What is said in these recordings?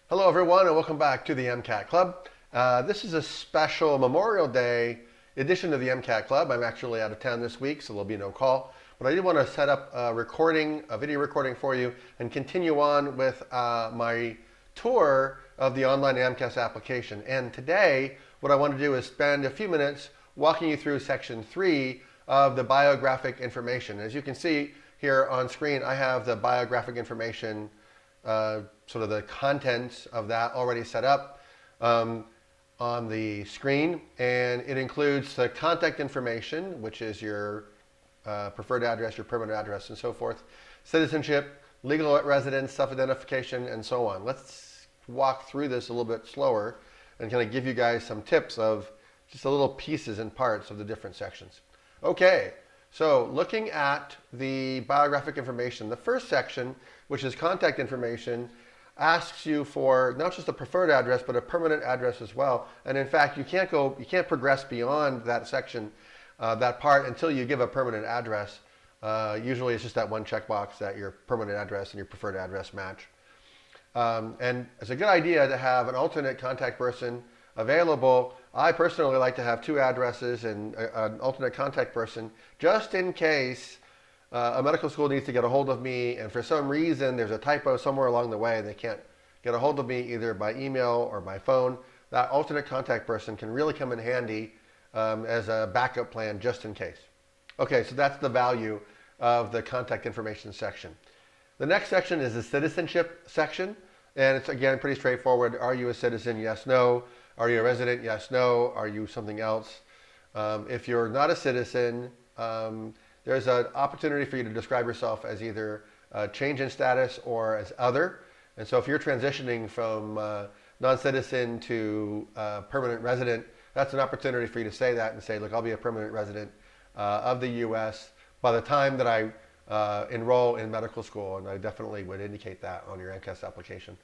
Hello everyone and welcome back to the MCAT Club. This is a special Memorial Day edition of the MCAT Club. I'm actually out of town this week, so there'll be no call. But I did want to set up a video recording for you and continue on with my tour of the online AMCAS application. And today, what I want to do is spend a few minutes walking you through section 3 of the Biographic Information. As you can see here on screen, I have the Biographic Information sort of the contents of that already set up on the screen, and it includes the contact information, which is your preferred address, your permanent address, and so forth, citizenship, legal residence, self-identification, and so on. Let's walk through this a little bit slower and kind of give you guys some tips of just the little pieces and parts of the different sections. Okay, so looking at the biographic information, the first section, which is contact information, asks you for not just a preferred address, but a permanent address as well. And in fact, you can't progress beyond that section, that part, until you give a permanent address. Usually it's just that one checkbox that your permanent address and your preferred address match. And it's a good idea to have an alternate contact person available. I personally like to have two addresses and an alternate contact person, just in case a medical school needs to get a hold of me, and for some reason there's a typo somewhere along the way and they can't get a hold of me either by email or by phone. That alternate contact person can really come in handy as a backup plan just in case. Okay, so that's the value of the contact information section. The next section is the citizenship section, and it's again pretty straightforward. Are you a citizen? Yes, no. Are you a resident? Yes, no. Are you something else? If you're not a citizen, there's an opportunity for you to describe yourself as either change in status or as other. And so if you're transitioning from non-citizen to permanent resident, that's an opportunity for you to say that and say, look, I'll be a permanent resident of the U.S. by the time that I enroll in medical school, and I definitely would indicate that on your MCAS application.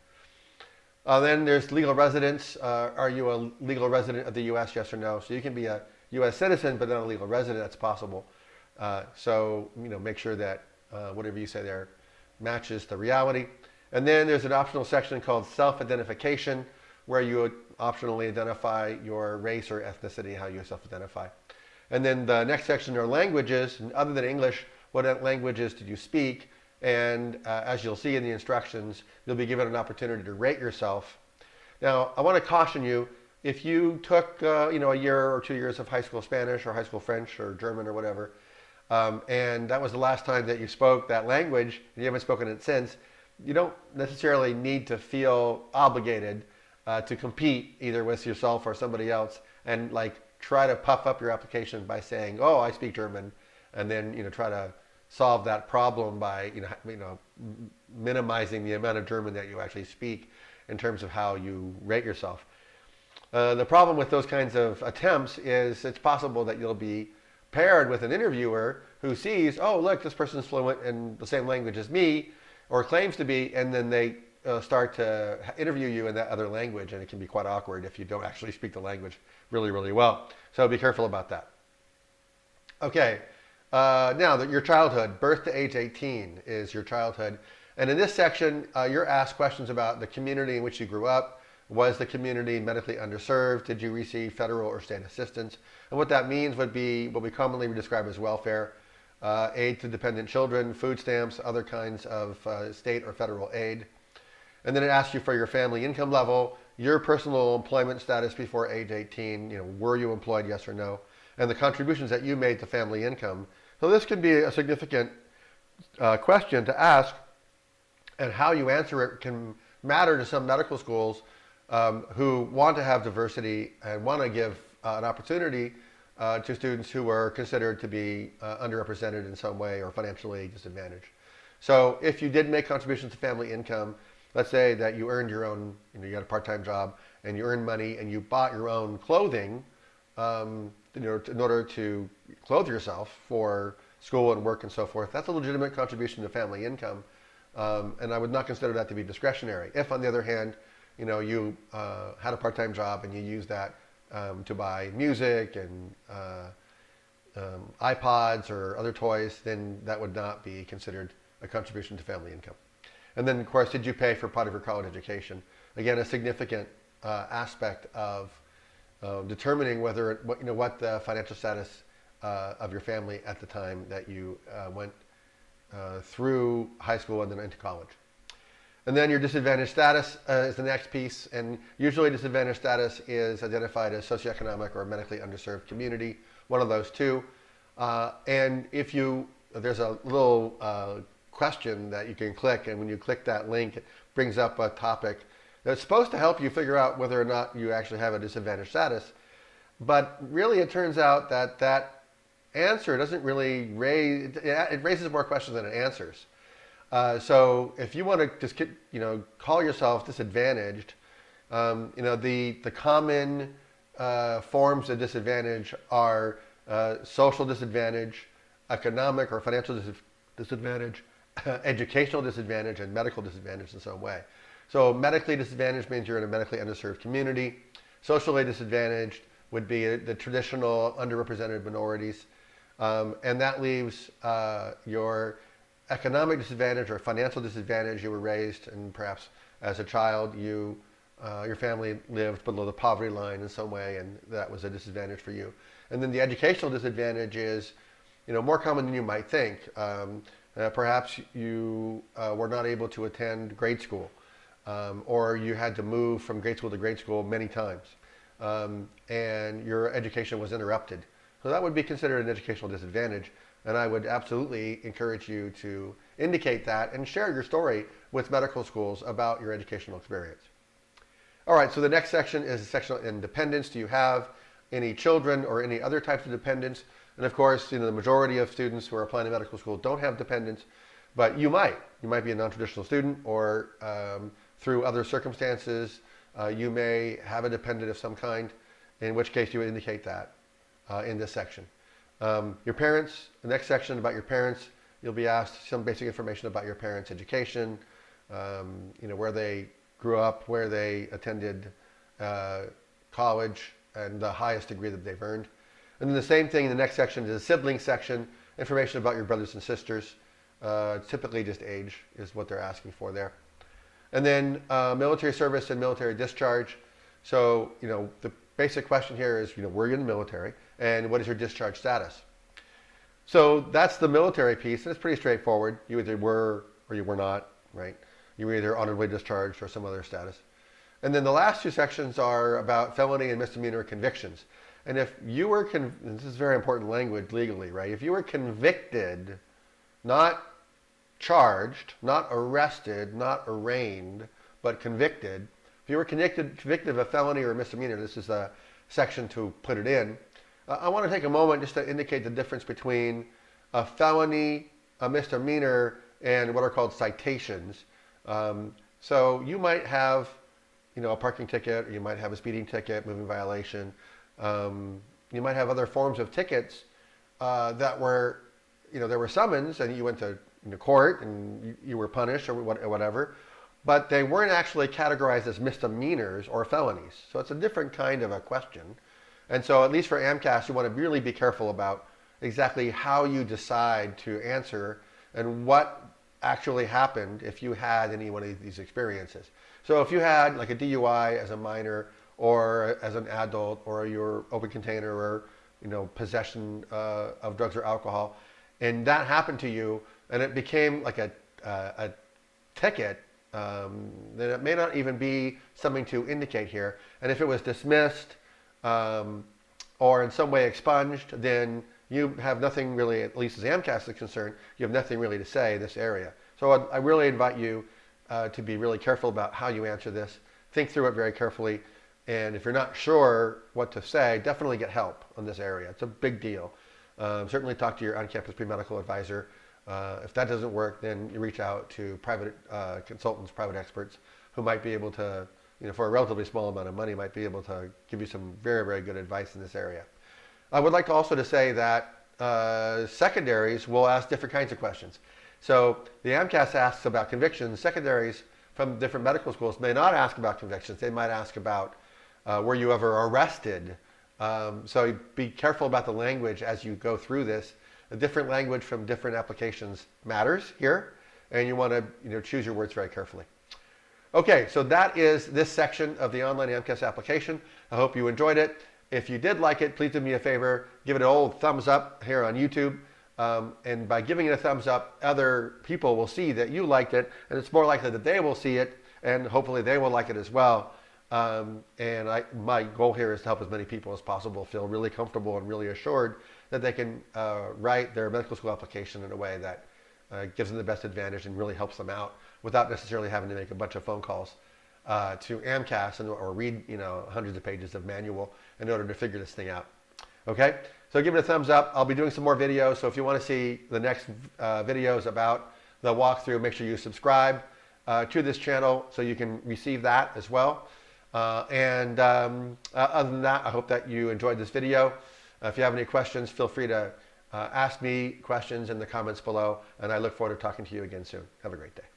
Then there's legal residence. Are you a legal resident of the U.S., yes or no? So you can be a U.S. citizen, but not a legal resident. That's possible. So make sure that whatever you say there matches the reality. And then there's an optional section called self-identification, where you would optionally identify your race or ethnicity, how you self-identify. And then the next section are languages. And other than English, what languages did you speak? And as you'll see in the instructions, you'll be given an opportunity to rate yourself. Now, I want to caution you, if you took a year or 2 years of high school Spanish or high school French or German or whatever, and that was the last time that you spoke that language, and you haven't spoken it since, you don't necessarily need to feel obligated to compete either with yourself or somebody else and try to puff up your application by saying, oh, I speak German, and then try to solve that problem by minimizing the amount of German that you actually speak in terms of how you rate yourself. The problem with those kinds of attempts is it's possible that you'll be paired with an interviewer who sees, oh, look, this person's fluent in the same language as me, or claims to be, and then they start to interview you in that other language, and it can be quite awkward if you don't actually speak the language really, really well. So be careful about that. Okay, now that your childhood, birth to age 18 is your childhood. And in this section, you're asked questions about the community in which you grew up. Was the community medically underserved? Did you receive federal or state assistance? And what that means would be what we commonly describe as welfare, aid to dependent children, food stamps, other kinds of state or federal aid. And then it asks you for your family income level, your personal employment status before age 18, were you employed, yes or no, and the contributions that you made to family income. So this can be a significant question to ask, and how you answer it can matter to some medical schools who want to have diversity and want to give an opportunity to students who are considered to be underrepresented in some way or financially disadvantaged. So if you did make contributions to family income, let's say that you earned your own, you got a part-time job and you earned money and you bought your own clothing in order to clothe yourself for school and work and so forth, that's a legitimate contribution to family income. And I would not consider that to be discretionary. If, on the other hand, you had a part-time job and you used that to buy music and iPods or other toys, then that would not be considered a contribution to family income. And then, of course, did you pay for part of your college education? Again, a significant aspect of determining whether what the financial status of your family at the time that you went through high school and then into college. And then your disadvantaged status is the next piece, and usually disadvantaged status is identified as socioeconomic or medically underserved community, one of those two. And if there's a little question that you can click, and when you click that link, it brings up a topic that's supposed to help you figure out whether or not you actually have a disadvantaged status. But really it turns out that that answer doesn't really it raises more questions than it answers. So if you want to just call yourself disadvantaged, the common forms of disadvantage are social disadvantage, economic or financial disadvantage, educational disadvantage, and medical disadvantage in some way. So medically disadvantaged means you're in a medically underserved community. Socially disadvantaged would be the traditional underrepresented minorities. And that leaves your economic disadvantage or financial disadvantage. You were raised, and perhaps as a child, your family lived below the poverty line in some way, and that was a disadvantage for you. And then the educational disadvantage is, more common than you might think. Perhaps you were not able to attend grade school, or you had to move from grade school to grade school many times, and your education was interrupted. So that would be considered an educational disadvantage, and I would absolutely encourage you to indicate that and share your story with medical schools about your educational experience. All right, so the next section is a section on dependents. Do you have any children or any other types of dependents? And of course, the majority of students who are applying to medical school don't have dependents, but you might. You might be a non-traditional student, or through other circumstances, you may have a dependent of some kind, in which case you would indicate that in this section. Your parents, the next section about your parents, you'll be asked some basic information about your parents' education, where they grew up, where they attended college, and the highest degree that they've earned. And then the same thing in the next section is the sibling section, information about your brothers and sisters. Typically just age is what they're asking for there. And then military service and military discharge. So, the basic question here is, were you in the military, and what is your discharge status? So that's the military piece, and it's pretty straightforward. You either were or you were not, right? You were either honorably discharged or some other status. And then the last two sections are about felony and misdemeanor convictions. And if you were, this is very important language legally, right? If you were convicted, not charged, not arrested, not arraigned, but convicted, if you were convicted of a felony or a misdemeanor, this is a section to put it in. I want to take a moment just to indicate the difference between a felony, a misdemeanor, and what are called citations. So you might have, a parking ticket, or you might have a speeding ticket, moving violation. You might have other forms of tickets that were, there were summons, and you went to court and you were punished or whatever, but they weren't actually categorized as misdemeanors or felonies. So it's a different kind of a question. And so at least for AMCAS, you want to really be careful about exactly how you decide to answer and what actually happened if you had any one of these experiences. So if you had like a DUI as a minor, or as an adult, or your open container, or possession of drugs or alcohol, and that happened to you, and it became like a ticket, then it may not even be something to indicate here. And if it was dismissed or in some way expunged, then you have nothing really, at least as AMCAS is concerned, you have nothing really to say in this area. So I really invite you to be really careful about how you answer this. Think through it very carefully. And if you're not sure what to say, definitely get help on this area. It's a big deal. Certainly talk to your on-campus pre-medical advisor. If that doesn't work, then you reach out to private consultants, private experts, who might be able to, for a relatively small amount of money, might be able to give you some very, very good advice in this area. I would like to also to say that secondaries will ask different kinds of questions. So the AMCAS asks about convictions. Secondaries from different medical schools may not ask about convictions. They might ask about were you ever arrested? So be careful about the language as you go through this. A different language from different applications matters here. and you want to choose your words very carefully. Okay, so that is this section of the online AMCAS application. I hope you enjoyed it. If you did like it, please do me a favor, give it an old thumbs up here on YouTube. And by giving it a thumbs up, other people will see that you liked it, and it's more likely that they will see it, and hopefully they will like it as well. My goal here is to help as many people as possible feel really comfortable and really assured that they can write their medical school application in a way that gives them the best advantage and really helps them out without necessarily having to make a bunch of phone calls to AMCAS or read hundreds of pages of manual in order to figure this thing out. Okay, so give it a thumbs up. I'll be doing some more videos, so if you want to see the next videos about the walkthrough, make sure you subscribe to this channel so you can receive that as well. Other than that, I hope that you enjoyed this video. If you have any questions, feel free to ask me questions in the comments below, and I look forward to talking to you again soon. Have a great day.